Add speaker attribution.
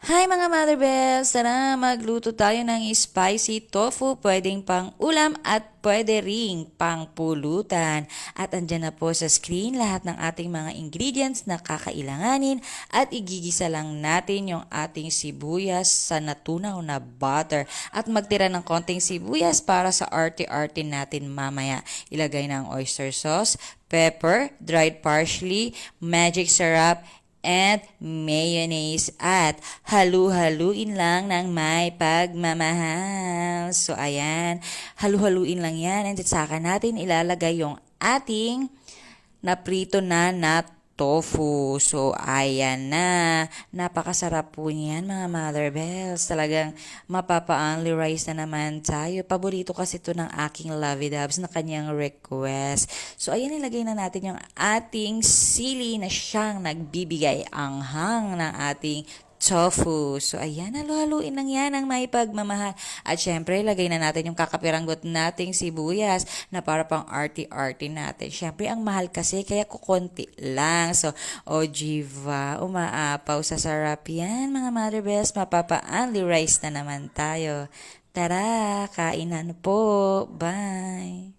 Speaker 1: Hi mga Mother Bells! Tara, magluto tayo ng spicy tofu. Pwedeng pang ulam at pwede ring pang pulutan. At andyan na po sa screen lahat ng ating mga ingredients na kakailanganin at igigisa lang natin yung ating sibuyas sa natunaw na butter. At magtira ng konting sibuyas para sa arte-arte natin mamaya. Ilagay ng oyster sauce, pepper, dried parsley, magic syrup, and mayonnaise at halu-haluin lang ng may pagmamahal. So, ayan, halu-haluin lang yan and saka natin ilalagay yung ating naprito na tofu. So, ayan na. Napakasarap po niyan, mga Mother Bells. Talagang mapapa-only rice na naman tayo. Paborito kasi ito ng aking lovey dubs na kanyang request. So, ayan, ilagay na natin yung ating sili na siyang nagbibigay anghang ng ating tofu. So, ayan, halo-haluin lang yan ang may pagmamahal. At syempre, lagay na natin yung kakapiranggot nating sibuyas na para pang arty-arty natin. Syempre, ang mahal kasi, kaya kukonti lang. So, o jiva, umaapaw sa sarap yan, mga Mother Bells. Mapapa-only rice na naman tayo. Tara, kainan po. Bye!